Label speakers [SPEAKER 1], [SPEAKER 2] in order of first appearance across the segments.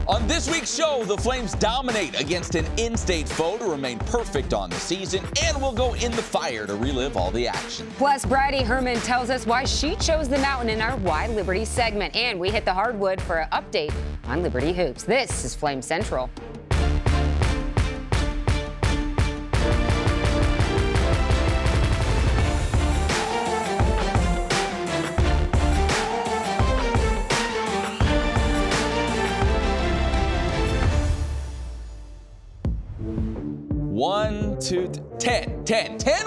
[SPEAKER 1] On this week's show, the Flames dominate against an in-state foe to remain perfect on the season, and we'll go in the fire to relive all the action.
[SPEAKER 2] Plus, Bridie Herman tells us why she chose the mountain in our Why Liberty segment, and we hit the hardwood for an update on Liberty Hoops. This is Flame Central.
[SPEAKER 1] One, two, 10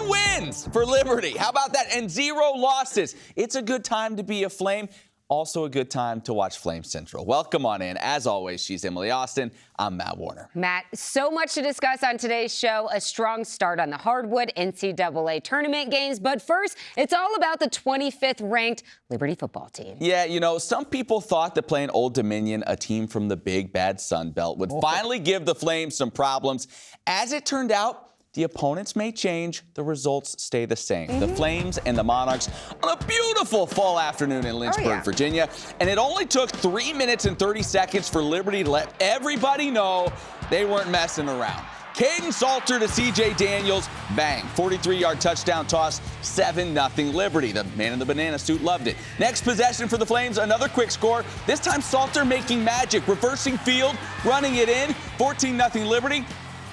[SPEAKER 1] wins for Liberty. How about that? And 0 losses. It's a good time to be a Flame. Also a good time to watch Flame Central. Welcome on in. As always, she's Emily Austin. I'm Matt Warner.
[SPEAKER 2] Matt, so much to discuss on today's show. A strong start on the hardwood NCAA tournament games. But first, it's all about the 25th ranked Liberty football team.
[SPEAKER 1] Yeah, you know, some people thought that playing Old Dominion, a team from the big bad Sun Belt, would finally give the Flames some problems. As it turned out, the opponents may change, the results stay the same. The Flames and the Monarchs on a beautiful fall afternoon in Lynchburg, Virginia. And it only took 3 minutes and 30 seconds for Liberty to let everybody know they weren't messing around. Caden Salter to C.J. Daniels, bang, 43-yard touchdown toss, 7-0 Liberty. The man in the banana suit loved it. Next possession for the Flames, another quick score. This time Salter making magic, reversing field, running it in, 14-0 Liberty.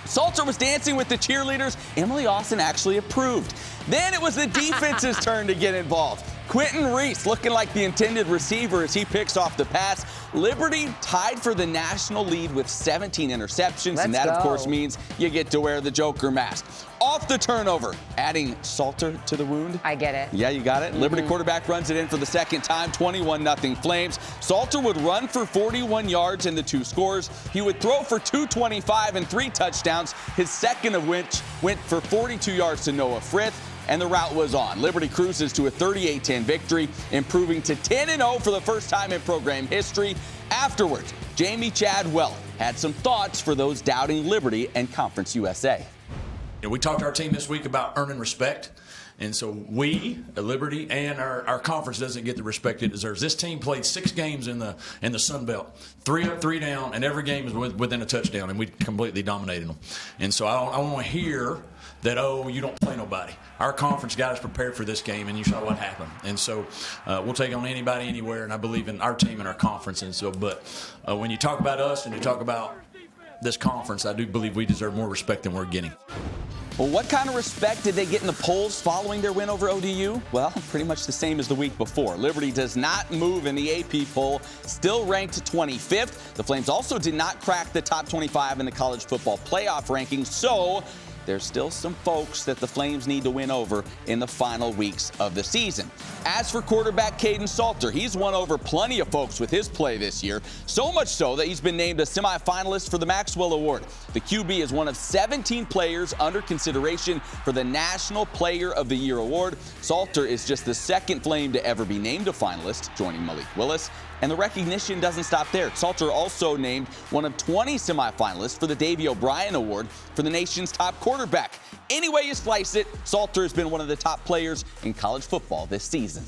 [SPEAKER 1] Salter was dancing with the cheerleaders. Emily Austin actually approved. Then it was the defense's turn to get involved. Quentin Reese looking like the intended receiver as he picks off the pass. Liberty tied for the national lead with 17 interceptions, and that, of course, means you get to wear the Joker mask. Off the turnover, adding Salter to the wound.
[SPEAKER 2] I get it.
[SPEAKER 1] Yeah, you got it. Liberty quarterback runs it in for the second time, 21-0 Flames. Salter would run for 41 yards in the 2 scores. He would throw for 225 and 3 touchdowns, his second of which went for 42 yards to Noah Frith. And the route was on. Liberty cruises to a 38-10 victory, improving to 10-0 for the first time in program history. Afterwards, Jamie Chadwell had some thoughts for those doubting Liberty and Conference USA.
[SPEAKER 3] We talked to our team this week about earning respect. And so we, Liberty, and our conference doesn't get the respect it deserves. This team played 6 games in the Sun Belt, 3 up, 3 down, and every game is within a touchdown, and we completely dominated them. And so I want to hear that, oh, you don't play nobody. Our conference got us prepared for this game, and you saw what happened. And so we'll take on anybody, anywhere, and I believe in our team and our conference. And so, but when you talk about us and you talk about this conference, I do believe we deserve more respect than we're getting.
[SPEAKER 1] Well, what kind of respect did they get in the polls following their win over ODU? Well, pretty much the same as the week before. Liberty does not move in the AP poll, still ranked 25th. The Flames also did not crack the top 25 in the college football playoff rankings, so there's still some folks that the Flames need to win over in the final weeks of the season. As for quarterback Caden Salter, he's won over plenty of folks with his play this year, so much so that he's been named a semifinalist for the Maxwell Award. The QB is one of 17 players under consideration for the National Player of the Year award. Salter is just the second Flame to ever be named a finalist, joining Malik Willis. And the recognition doesn't stop there. Salter also named one of 20 semifinalists for the Davey O'Brien Award for the nation's top quarterback. Any way you slice it, Salter has been one of the top players in college football this season.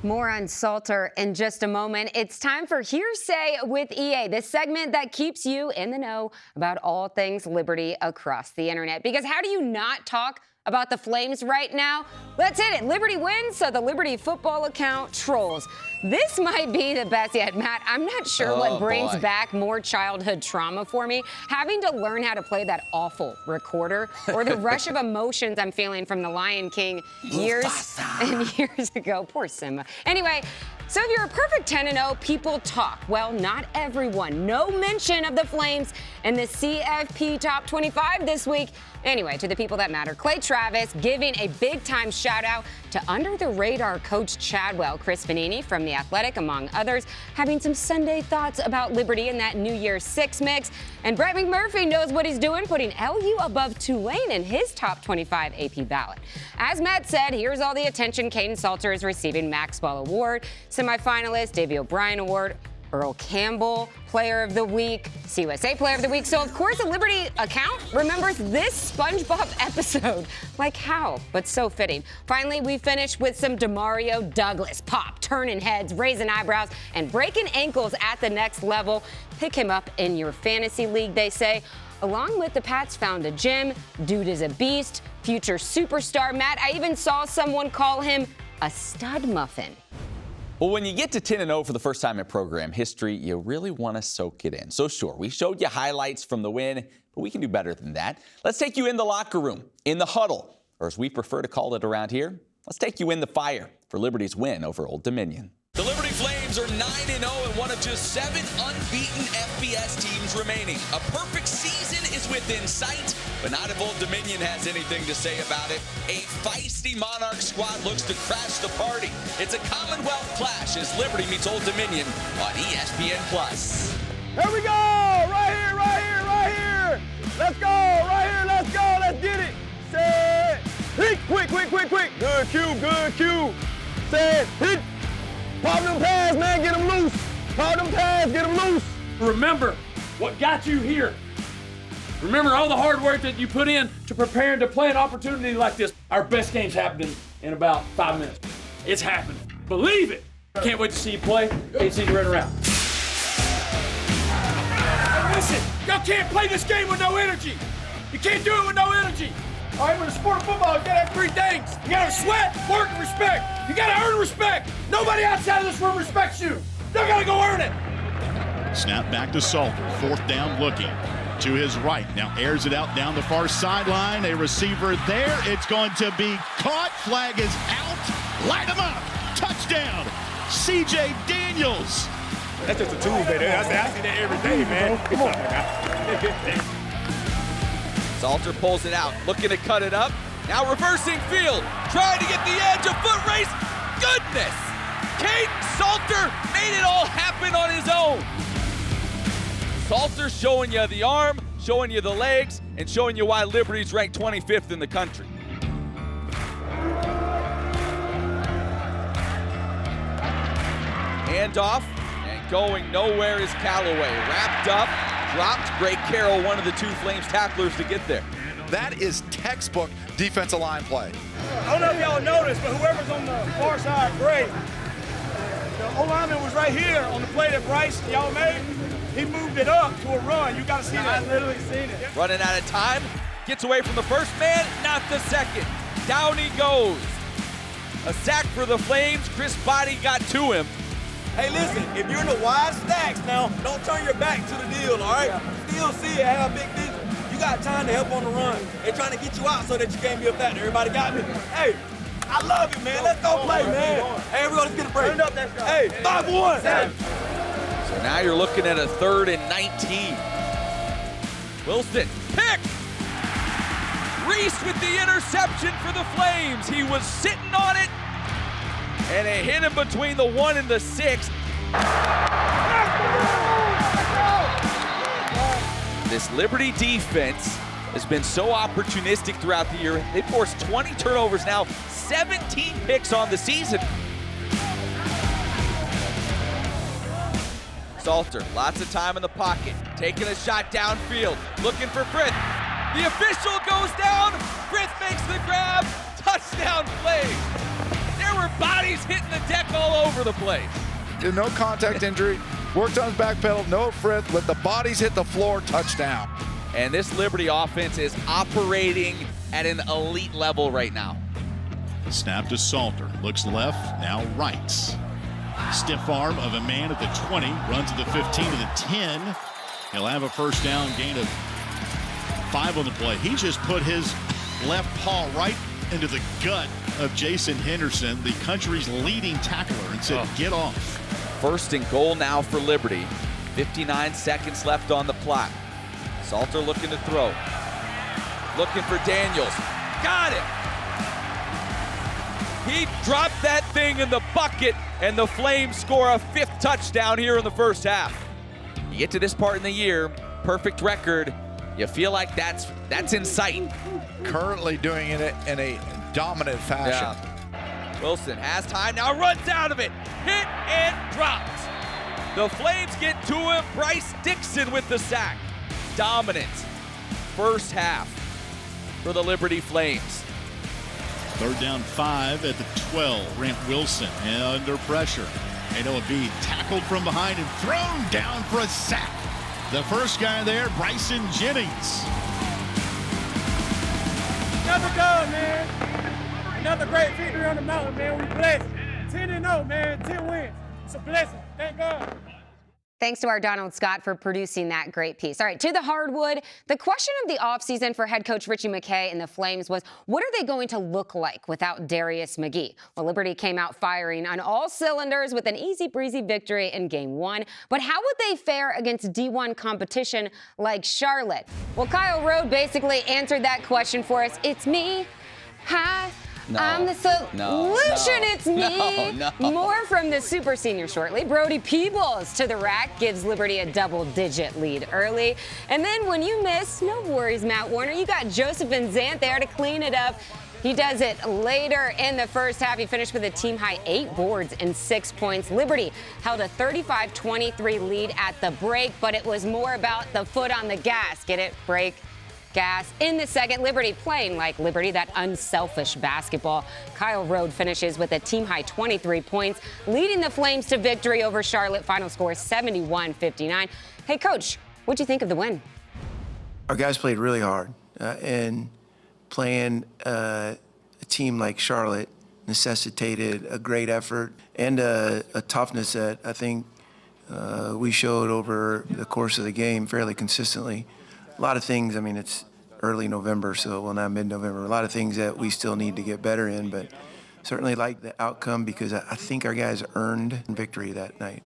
[SPEAKER 2] More on Salter in just a moment. It's time for Hearsay with EA, the segment that keeps you in the know about all things Liberty across the internet. Because how do you not talk about the Flames right now? Let's hit it. Liberty wins, so the Liberty football account trolls. This might be the best yet, Matt. I'm not sure what brings back more childhood trauma for me. Having to learn how to play that awful recorder or the rush of emotions I'm feeling from the Lion King years and years ago. Poor Simba. Anyway, so if you're a perfect 10-0, people talk. Well, not everyone. No mention of the Flames in the CFP Top 25 this week. Anyway, to the people that matter, Clay Travis giving a big-time shout-out to under-the-radar Coach Chadwell, Chris Vanini from The Athletic, among others, having some Sunday thoughts about Liberty in that New Year's Six mix. And Brett McMurphy knows what he's doing, putting LU above Tulane in his Top 25 AP ballot. As Matt said, here's all the attention Caden Salter is receiving: Maxwell Award, semifinalist, Davey O'Brien Award, Earl Campbell, Player of the Week, CUSA Player of the Week. So, of course, a Liberty account remembers this SpongeBob episode. Like how? But so fitting. Finally, we finished with some Demario Douglas. Pop, turning heads, raising eyebrows, and breaking ankles at the next level. Pick him up in your fantasy league, they say. Along with the Pats found a gem. Dude is a beast. Future superstar. Matt, I even saw someone call him a stud muffin.
[SPEAKER 1] Well, when you get to 10-0 for the first time in program history, you really want to soak it in. So sure, we showed you highlights from the win, but we can do better than that. Let's take you in the locker room, in the huddle, or as we prefer to call it around here, let's take you in the fire for Liberty's win over Old Dominion.
[SPEAKER 4] The Liberty Flames are 9-0 and one of just 7 unbeaten FBS teams remaining. A perfect season is within sight, but not if Old Dominion has anything to say about it. A feisty Monarch squad looks to crash the party. It's a Commonwealth clash as Liberty meets Old Dominion on ESPN+.
[SPEAKER 5] Here we go! Right here, right here, right here! Let's go! Right here, let's go! Let's get it! Set! Hit! Quick, quick, quick, quick! Good cue, good cue! Set! Hit! Pop them pads, man, get them loose. Pop them pads, get them loose.
[SPEAKER 6] Remember what got you here. Remember all the hard work that you put in to preparing to play an opportunity like this. Our best game's happening in about 5 minutes. It's happening. Believe it. Can't wait to see you play. Can't see you run around. Hey, listen, y'all can't play this game with no energy. You can't do it with no energy. All right, with the sport of football, you gotta have 3 things. You gotta sweat, work, and respect. You gotta earn respect. Nobody outside of this room respects you. You gotta go earn it.
[SPEAKER 7] Snap back to Salter, 4th down looking to his right. Now airs it out down the far sideline. A receiver there. It's going to be caught. Flag is out. Light him up. Touchdown. C.J. Daniels.
[SPEAKER 5] That's just a Tuesday. I see that every day, man. Come on, man.
[SPEAKER 1] Salter pulls it out, looking to cut it up. Now reversing field, trying to get the edge, a foot race. Goodness! Caden Salter made it all happen on his own. Salter showing you the arm, showing you the legs, and showing you why Liberty's ranked 25th in the country. Handoff, and going nowhere is Callaway. Wrapped up, dropped. Greg Carroll, one of the 2 Flames tacklers to get there.
[SPEAKER 8] That is textbook defensive line play.
[SPEAKER 5] I don't know if y'all noticed, but whoever's on the far side, great. The O-lineman was right here on the play that Bryce, y'all made. He moved it up to a run. You got to see that. I literally seen it.
[SPEAKER 1] Running out of time, gets away from the first man, not the second. Down he goes. A sack for the Flames. Chris Body got to him.
[SPEAKER 5] Hey, listen, if you're in the wide stacks now, don't turn your back to the deal, all right? Still see it, have a big vision. You got time to help on the run. They're trying to get you out so that you can't be a factor. Everybody got me? Hey, I love you, man. Let's go play, man. Hey, everyone, let's get a break. Hey, 5-1.
[SPEAKER 1] So now you're looking at a 3rd and 19. Wilson, pick! Reese with the interception for the Flames. He was sitting on it, and it hit him between the 1 and the 6. This Liberty defense has been so opportunistic throughout the year. They've forced 20 turnovers now, 17 picks on the season. Salter, lots of time in the pocket, taking a shot downfield, looking for Frith. The official goes down, Frith makes the grab, touchdown Flames. There were bodies hitting the deck all over the place.
[SPEAKER 8] No contact injury. Worked on his back pedal, no Frith, let the bodies hit the floor, touchdown.
[SPEAKER 1] And this Liberty offense is operating at an elite level right now.
[SPEAKER 7] Snap to Salter. Looks left, now right. Stiff arm of a man at the 20. Runs to the 15 to the 10. He'll have a first down, gain of 5 on the play. He just put his left paw right into the gut of Jason Henderson, the country's leading tackler, and said, get off.
[SPEAKER 1] 1st and goal now for Liberty. 59 seconds left on the clock. Salter looking to throw. Looking for Daniels. Got it! He dropped that thing in the bucket, and the Flames score a 5th touchdown here in the first half. You get to this part in the year, perfect record. You feel like that's in sight.
[SPEAKER 8] Currently doing it in a dominant fashion.
[SPEAKER 1] Yeah. Wilson has time, now runs out of it. Hit and dropped.
[SPEAKER 4] The Flames get to him. Bryce Dixon with the sack. Dominant first half for the Liberty Flames.
[SPEAKER 7] 3rd down 5 at the 12. Grant Wilson under pressure. And it'll be tackled from behind and thrown down for a sack. The first guy there, Bryson Jennings.
[SPEAKER 9] Another dub, man. Another great victory on the mountain, man. We blessed. 10-0, man. 10 wins. It's a blessing. Thank God.
[SPEAKER 2] Thanks to our Donald Scott for producing that great piece. All right, to the hardwood. The question of the offseason for head coach Richie McKay and the Flames was, what are they going to look like without Darius McGee? Well, Liberty came out firing on all cylinders with an easy-breezy victory in Game 1. But how would they fare against D1 competition like Charlotte? Well, Kyle Rode basically answered that question for us. It's me. Hi.
[SPEAKER 1] No,
[SPEAKER 2] I'm the solution. It's me.
[SPEAKER 1] No.
[SPEAKER 2] More from the super senior shortly. Brody Peebles to the rack gives Liberty a double-digit lead early. And then when you miss, no worries, Matt Warner. You got Joseph and Zant there to clean it up. He does it later in the first half. He finished with a team-high 8 boards and 6 points. Liberty held a 35-23 lead at the break, but it was more about the foot on the gas. Get it? Break. Gas. In the second, Liberty playing like Liberty, that unselfish basketball. Kyle Rode finishes with a team-high 23 points, leading the Flames to victory over Charlotte. Final score 71-59. Hey, Coach, what'd you think of the win?
[SPEAKER 10] Our guys played really hard, and playing a team like Charlotte necessitated a great effort and a toughness that I think we showed over the course of the game fairly consistently. A lot of things, I mean, it's early November, so, well, not mid-November. A lot of things that we still need to get better in, but certainly like the outcome because I think our guys earned victory that night.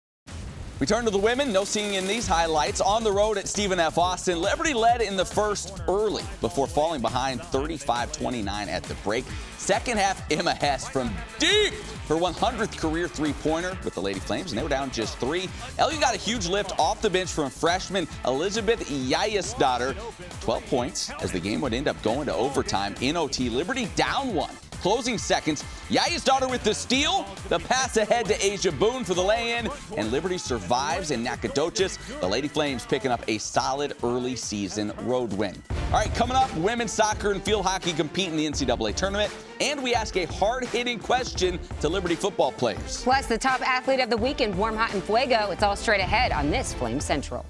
[SPEAKER 1] We turn to the women. No seeing in these highlights. On the road at Stephen F. Austin, Liberty led in the first early before falling behind 35-29 at the break. Second half, Emma Hess from deep, her 100th career three-pointer with the Lady Flames, and they were down just 3. LU got a huge lift off the bench from freshman Elizabeth Yayasdottir, 12 points as the game would end up going to overtime in OT. Liberty down 1. Closing seconds, Yayasdottir with the steal, the pass ahead to Asia Boone for the lay-in, and Liberty survives in Nacogdoches. The Lady Flames picking up a solid early season road win. All right, coming up, women's soccer and field hockey compete in the NCAA tournament, and we ask a hard-hitting question to Liberty football players.
[SPEAKER 2] Plus, the top athlete of the weekend, Warm, Hot, and Fuego. It's all straight ahead on this Flame Central.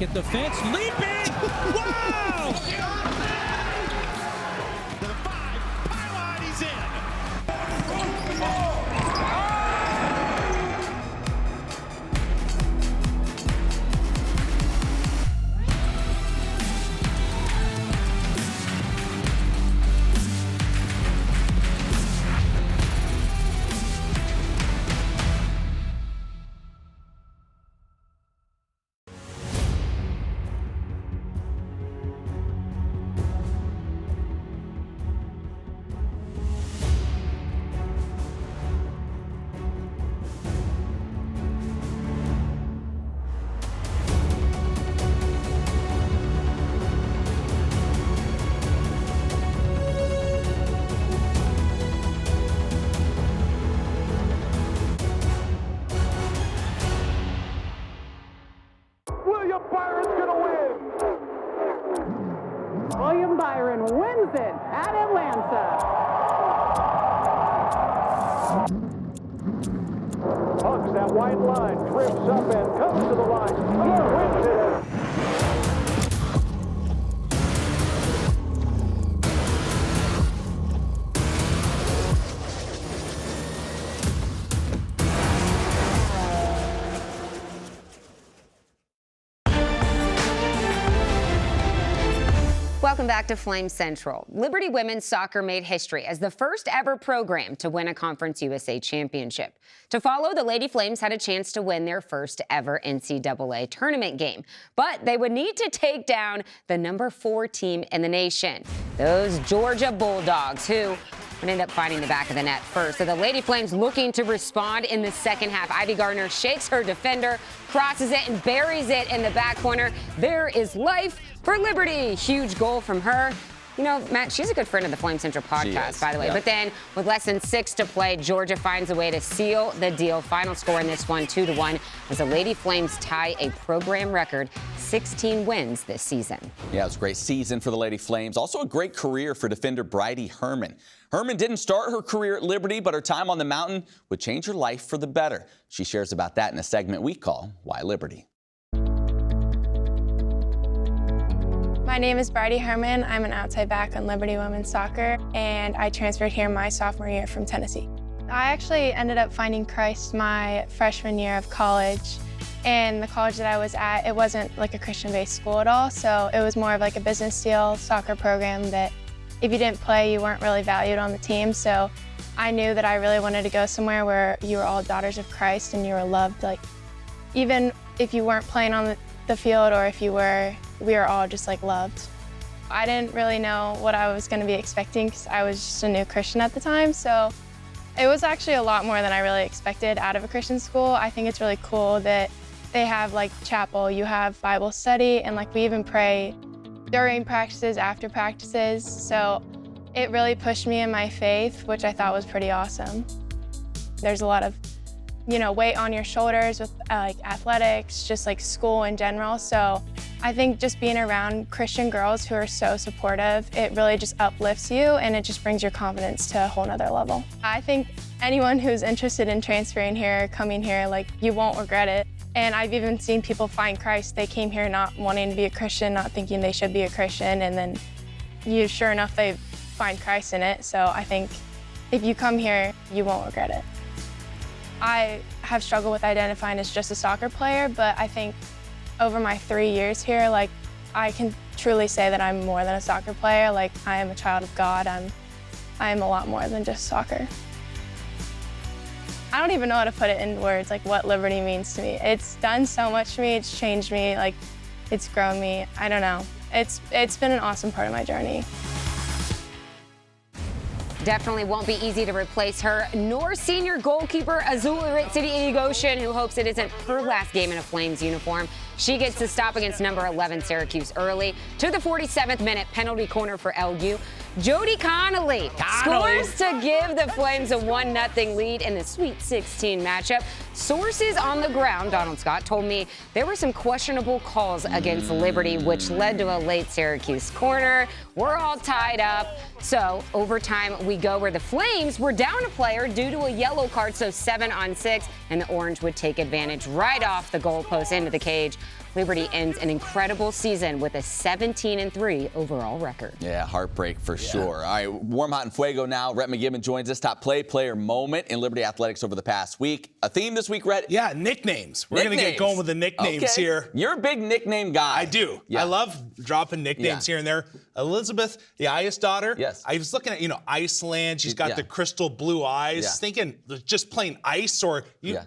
[SPEAKER 11] At the fence, leaping! Wow!
[SPEAKER 7] To the 5, pylon, he's in.
[SPEAKER 12] walks that white line, drifts up and comes to the line. Wins it.
[SPEAKER 2] Welcome back to Flame Central. Liberty Women's Soccer made history as the first ever program to win a Conference USA championship. To follow, the Lady Flames had a chance to win their first ever NCAA tournament game. But they would need to take down the number 4 team in the nation, those Georgia Bulldogs, who would end up finding the back of the net first. So the Lady Flames looking to respond in the second half. Ivy Gardner shakes her defender, crosses it, and buries it in the back corner. There is life for Liberty. Huge goal from her. You know, Matt, she's a good friend of the Flame Central podcast, by the way. Yeah. But then, with less than 6 to play, Georgia finds a way to seal the deal. Final score in this one, 2-1, as the Lady Flames tie a program record 16 wins this season.
[SPEAKER 1] Yeah, it was a great season for the Lady Flames. Also a great career for defender Bridie Herman. Herman didn't start her career at Liberty, but her time on the mountain would change her life for the better. She shares about that in a segment we call Why Liberty.
[SPEAKER 13] My name is Bridie Herman. I'm an outside back on Liberty Women's Soccer, and I transferred here my sophomore year from Tennessee. I actually ended up finding Christ my freshman year of college, and the college that I was at, it wasn't like a Christian-based school at all, so it was more of like a business deal soccer program that if you didn't play, you weren't really valued on the team. So I knew that I really wanted to go somewhere where you were all daughters of Christ and you were loved, like even if you weren't playing on the field or if you were, we were all just like loved. I didn't really know what I was going to be expecting because I was just a new Christian at the time. So it was actually a lot more than I really expected out of a Christian school. I think it's really cool that they have like chapel, you have Bible study, and like we even pray during practices, after practices. So it really pushed me in my faith, which I thought was pretty awesome. There's a lot of, you know, weight on your shoulders with like athletics, just like school in general. So I think just being around Christian girls who are so supportive, it really just uplifts you and it just brings your confidence to a whole nother level. I think anyone who's interested in transferring here, coming here, like you won't regret it. And I've even seen people find Christ. They came here not wanting to be a Christian, not thinking they should be a Christian, and then sure enough, they find Christ in it. So I think if you come here, you won't regret it. I have struggled with identifying as just a soccer player, but I think over my 3 years here, like I can truly say that I'm more than a soccer player. Like I am a child of God. I am a lot more than just soccer. I don't even know how to put it in words, like what Liberty means to me. It's done so much for me, it's changed me, like it's grown me. I don't know. It's been an awesome part of my journey.
[SPEAKER 2] Definitely won't be easy to replace her, nor senior goalkeeper Azul City Goshen, who hopes it isn't her last game in a Flames uniform. She gets the stop against number 11 Syracuse early to the 47th minute penalty corner for LU. Jody Connolly scores to give the Flames a 1-0 lead in the Sweet 16 matchup. Sources on the ground, Donald Scott, told me there were some questionable calls against Liberty, which led to a late Syracuse corner. We're all tied up. So overtime we go, where the Flames were down a player due to a yellow card, so 7-on-6, and the Orange would take advantage right off the goalpost into the cage. Liberty ends an incredible season with a 17-3 overall record.
[SPEAKER 1] Yeah, heartbreak for sure. All right, warm, hot, and fuego now. Rhett McGibbon joins us. Top player moment in Liberty athletics over the past week. A theme this week, Rhett?
[SPEAKER 14] Yeah, nicknames. We're going to get going with the nicknames here.
[SPEAKER 1] You're a big nickname guy.
[SPEAKER 14] I do. Yeah. I love dropping nicknames here and there. Elizabeth, the Ice daughter.
[SPEAKER 1] Yes.
[SPEAKER 14] I was looking at, Iceland. She's got the crystal blue eyes. Thinking just plain ice or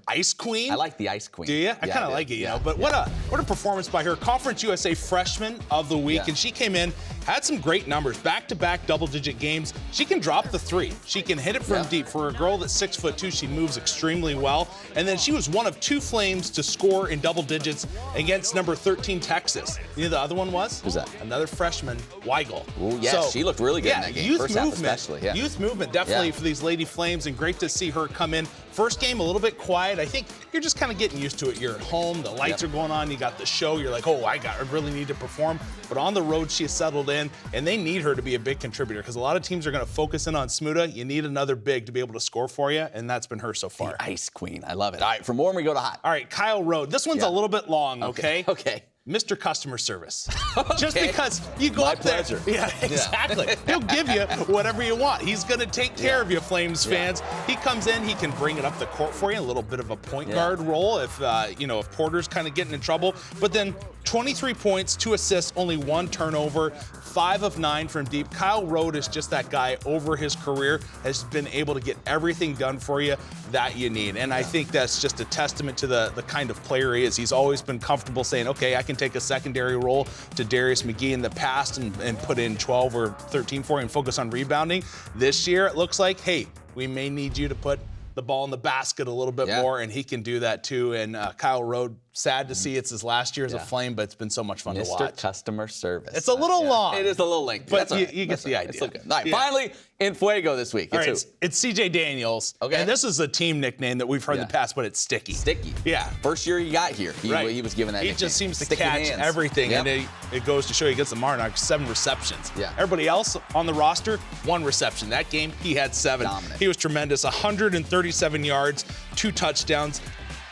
[SPEAKER 14] Ice Queen.
[SPEAKER 1] I like the Ice Queen.
[SPEAKER 14] Do you? I kind of like it, But what a performance by her. Conference USA Freshman of the Week. And she came in, had some great numbers. Back-to-back double-digit games. She can drop the three. She can hit it from deep. For a girl that's 6'2", she moves extremely well. And then she was one of 2 Flames to score in double digits against number 13 Texas. You know the other one was?
[SPEAKER 1] Who's that?
[SPEAKER 14] Another freshman, Weigel.
[SPEAKER 1] Oh, yes, so, she looked really good in that game.
[SPEAKER 14] Youth
[SPEAKER 1] First
[SPEAKER 14] movement,
[SPEAKER 1] half especially.
[SPEAKER 14] Youth movement definitely for these Lady Flames, and great to see her come in First game, a little bit quiet. I think you're just kind of getting used to it. You're at home, the lights are going on, you got the show, you're like, oh, I really need to perform. But on the road, she has settled in, and they need her to be a big contributor because a lot of teams are going to focus in on Smuda. You need another big to be able to score for you, and that's been her so far.
[SPEAKER 1] The Ice Queen. I love it. All right, from warm, we go to hot.
[SPEAKER 14] All right, Kyle Rode. This one's a little bit long, okay?
[SPEAKER 1] Okay.
[SPEAKER 14] Mr. Customer Service. Just because you go up there. Yeah, exactly. He'll give you whatever you want. He's going to take care of you, Flames fans. He comes in, he can bring it up the court for you, a little bit of a point guard role if, if Porter's kind of getting in trouble. But then 23 points, 2 assists, only 1 turnover, 5 of 9 from deep. Kyle Rode is just that guy over his career, has been able to get everything done for you that you need. And I think that's just a testament to the kind of player he is. He's always been comfortable saying, okay, I can take a secondary role to Darius McGee in the past and put in 12 or 13 for him and focus on rebounding. This year, it looks like, hey, we may need you to put the ball in the basket a little bit more, and he can do that too. And Kyle Rode, sad to see it's his last year as a Flame, but it's been so much fun to watch.
[SPEAKER 1] Mr. Customer Service.
[SPEAKER 14] It's a little long.
[SPEAKER 1] It is a little lengthy.
[SPEAKER 14] But
[SPEAKER 1] That's
[SPEAKER 14] you get the idea.
[SPEAKER 1] It's okay. All right, finally, in Fuego this week.
[SPEAKER 14] It's CJ Daniels. Okay. And this is a team nickname that we've heard in the past, but it's Sticky.
[SPEAKER 1] Sticky.
[SPEAKER 14] Yeah.
[SPEAKER 1] First year he got here, he was given that
[SPEAKER 14] He
[SPEAKER 1] nickname.
[SPEAKER 14] just seems to
[SPEAKER 1] Sticky
[SPEAKER 14] catch
[SPEAKER 1] hands.
[SPEAKER 14] everything, and it goes to show he gets the Marnock 7 receptions.
[SPEAKER 1] Yeah.
[SPEAKER 14] Everybody else on the roster, 1 reception. That game, he had 7.
[SPEAKER 1] Dominant.
[SPEAKER 14] He was tremendous. 137 yards, 2 touchdowns.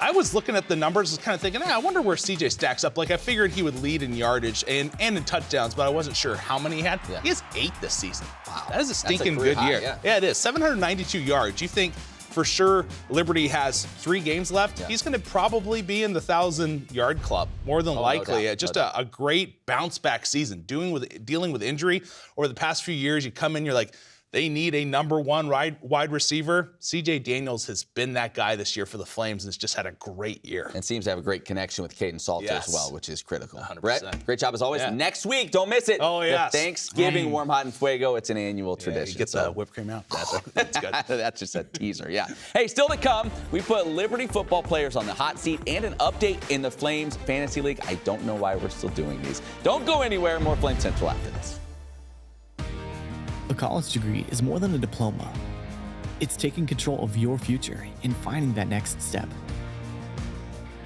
[SPEAKER 14] I was looking at the numbers, was kind of thinking, I wonder where CJ stacks up. Like, I figured he would lead in yardage and in touchdowns, but I wasn't sure how many he had. Yeah. He has 8 this season. Wow. That is a stinking good year. Yeah, it is. 792 yards. You think for sure Liberty has 3 games left? He's going to probably be in the 1,000-yard club, more than likely.
[SPEAKER 1] No
[SPEAKER 14] Just a great bounce-back season. Dealing with injury over the past few years, you come in, you're like, they need a number 1 wide receiver. CJ Daniels has been that guy this year for the Flames and has just had a great year.
[SPEAKER 1] And seems to have a great connection with Caden Salter as well, which is critical.
[SPEAKER 14] 100%.
[SPEAKER 1] Brett, great job as always. Next week, don't miss it.
[SPEAKER 14] Oh, yes.
[SPEAKER 1] The Thanksgiving Warm, Hot, and Fuego. It's an annual tradition.
[SPEAKER 14] You get the whipped cream out. That's good.
[SPEAKER 1] That's just a teaser, Hey, still to come, we put Liberty football players on the hot seat and an update in the Flames Fantasy League. I don't know why we're still doing these. Don't go anywhere. More Flame Central after this.
[SPEAKER 15] A college degree is more than a diploma. It's taking control of your future and finding that next step.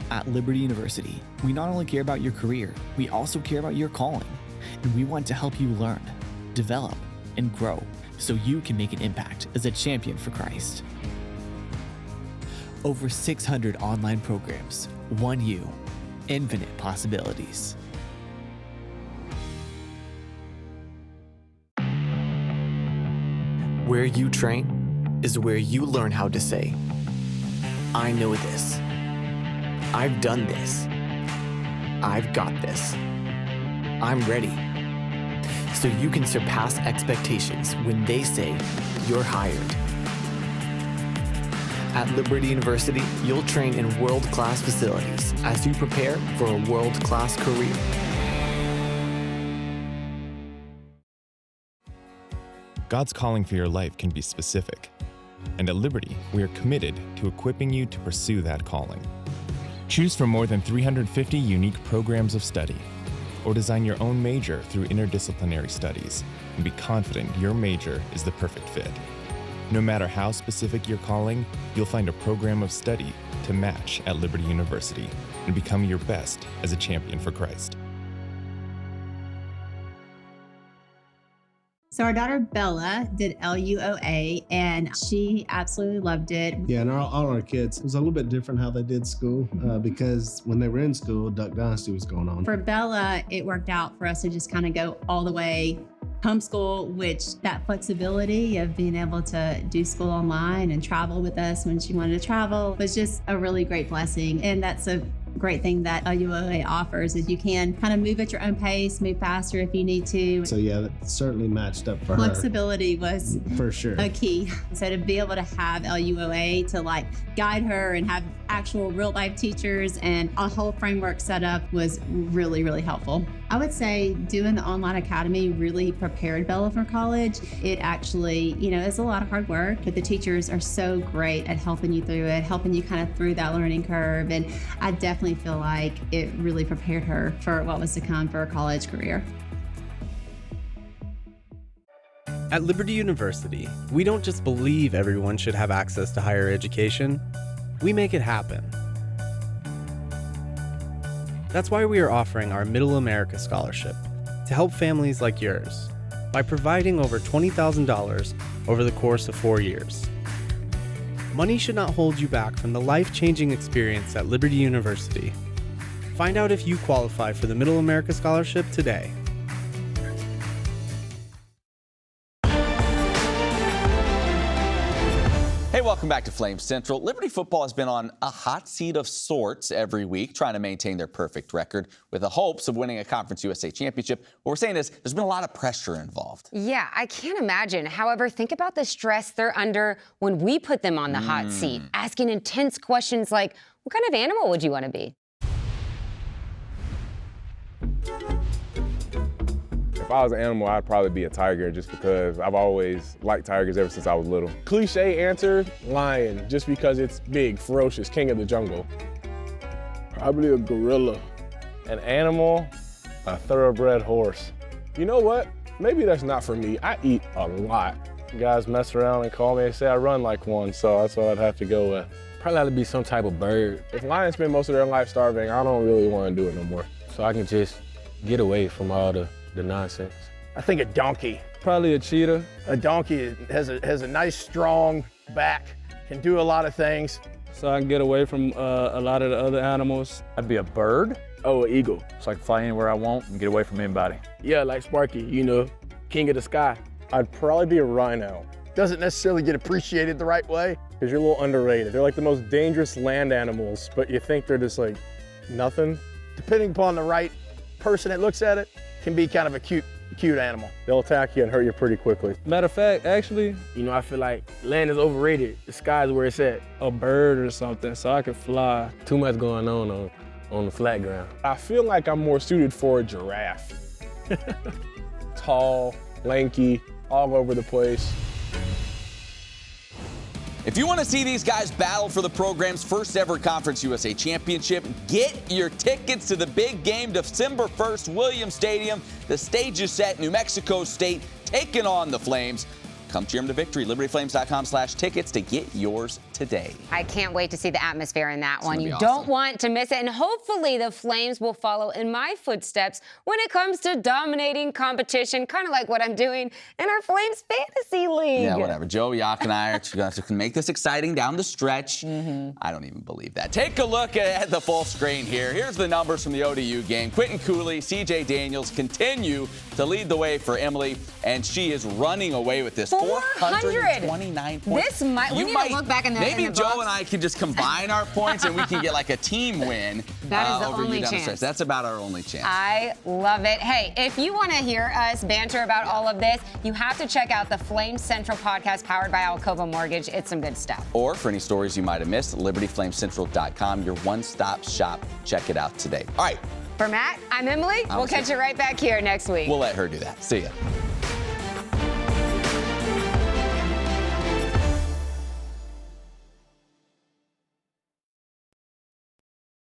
[SPEAKER 15] At Liberty University, we not only care about your career, we also care about your calling. And we want to help you learn, develop, and grow so you can make an impact as a champion for Christ. Over 600 online programs, 1 you, infinite possibilities. Where you train is where you learn how to say, I know this. I've done this. I've got this. I'm ready. So you can surpass expectations when they say you're hired. At Liberty University, you'll train in world-class facilities as you prepare for a world-class career.
[SPEAKER 16] God's calling for your life can be specific, and at Liberty, we are committed to equipping you to pursue that calling. Choose from more than 350 unique programs of study, or design your own major through interdisciplinary studies, and be confident your major is the perfect fit. No matter how specific your calling, you'll find a program of study to match at Liberty University and become your best as a champion for Christ.
[SPEAKER 17] So our daughter Bella did LUOA and she absolutely loved it.
[SPEAKER 18] Yeah, and all our kids, it was a little bit different how they did school because when they were in school, Duck Dynasty was going on.
[SPEAKER 17] For Bella, it worked out for us to just kind of go all the way homeschool, which that flexibility of being able to do school online and travel with us when she wanted to travel was just a really great blessing. And that's a great thing that LUOA offers is you can kind of move at your own pace, move faster if you need to.
[SPEAKER 18] So yeah, that certainly matched up for her.
[SPEAKER 17] Flexibility was
[SPEAKER 18] for sure
[SPEAKER 17] a key. So to be able to have LUOA to like guide her and have actual real life teachers and a whole framework set up was really, really helpful. I would say doing the online academy really prepared Bella for college. It actually, it's a lot of hard work, but the teachers are so great at helping you through it, helping you kind of through that learning curve. And I definitely feel like it really prepared her for what was to come for a college career.
[SPEAKER 19] At Liberty University, we don't just believe everyone should have access to higher education, we make it happen. That's why we are offering our Middle America Scholarship to help families like yours by providing over $20,000 over the course of 4 years. Money should not hold you back from the life-changing experience at Liberty University. Find out if you qualify for the Middle America Scholarship today.
[SPEAKER 1] Hey, welcome back to Flame Central. Liberty football has been on a hot seat of sorts every week, trying to maintain their perfect record with the hopes of winning a Conference USA championship. What we're saying is there's been a lot of pressure involved.
[SPEAKER 2] Yeah, I can't imagine. However, think about the stress they're under when we put them on the hot seat, asking intense questions like, what kind of animal would you want to be?
[SPEAKER 20] If I was an animal, I'd probably be a tiger just because I've always liked tigers ever since I was little. Cliche answer, lion, just because it's big, ferocious, king of the jungle. Probably a gorilla. An animal, a thoroughbred horse. You know what? Maybe that's not for me. I eat a lot. Guys mess around and call me and say I run like one, so that's what I'd have to go with. Probably have to be some type of bird. If lions spend most of their life starving, I don't really want to do it no more. So I can just get away from all the nonsense.
[SPEAKER 21] I think a donkey.
[SPEAKER 20] Probably a cheetah.
[SPEAKER 21] A donkey has a nice strong back, can do a lot of things.
[SPEAKER 22] So I can get away from a lot of the other animals.
[SPEAKER 23] I'd be a bird.
[SPEAKER 21] Oh, an eagle.
[SPEAKER 23] So I can fly anywhere I want and get away from anybody.
[SPEAKER 21] Yeah, like Sparky, you know, king of the sky.
[SPEAKER 20] I'd probably be a rhino.
[SPEAKER 21] Doesn't necessarily get appreciated the right way.
[SPEAKER 20] Because you're a little underrated. They're like the most dangerous land animals, but you think they're just like nothing.
[SPEAKER 21] Depending upon the right person that looks at it, can be kind of a cute animal.
[SPEAKER 20] They'll attack you and hurt you pretty quickly.
[SPEAKER 22] Matter of fact, actually,
[SPEAKER 21] you know, I feel like land is overrated. The sky is where it's at.
[SPEAKER 22] A bird or something, so I could fly.
[SPEAKER 20] Too much going on the flat ground. I feel like I'm more suited for a giraffe. Tall, lanky, all over the place.
[SPEAKER 1] If you want to see these guys battle for the program's first ever Conference USA championship, get your tickets to the big game December 1st, Williams Stadium. The stage is set, New Mexico State taking on the Flames. Come cheer them to victory. LibertyFlames.com/tickets to get yours today.
[SPEAKER 2] I can't wait to see the atmosphere in that one. You
[SPEAKER 1] awesome.
[SPEAKER 2] don't want to miss it. And hopefully the Flames will follow in my footsteps when it comes to dominating competition, kind of like what I'm doing in our Flames Fantasy League.
[SPEAKER 1] Yeah, whatever. Joe, Yak, and I are going to make this exciting down the stretch. I don't even believe that. Take a look at the full screen here. Here's the numbers from the ODU game. Quentin Cooley, CJ Daniels continue to lead the way for Emily, and she is running away with this. 429 points.
[SPEAKER 2] We need to look back in the
[SPEAKER 1] Maybe
[SPEAKER 2] in the
[SPEAKER 1] Joe
[SPEAKER 2] box.
[SPEAKER 1] and I can just combine our points and we can get like a team win.
[SPEAKER 2] That is the
[SPEAKER 1] over
[SPEAKER 2] only
[SPEAKER 1] you down the
[SPEAKER 2] chance.
[SPEAKER 1] stretch. That's about our only chance.
[SPEAKER 2] I love it. Hey, if you want to hear us banter about all of this, you have to check out the Flame Central podcast powered by Alcova Mortgage. It's some good stuff.
[SPEAKER 1] Or for any stories you might have missed, LibertyFlameCentral.com, your one-stop shop. Check it out today. All right.
[SPEAKER 2] For Matt, I'm Emily. We'll catch you right back here next week.
[SPEAKER 1] We'll let her do that. See ya.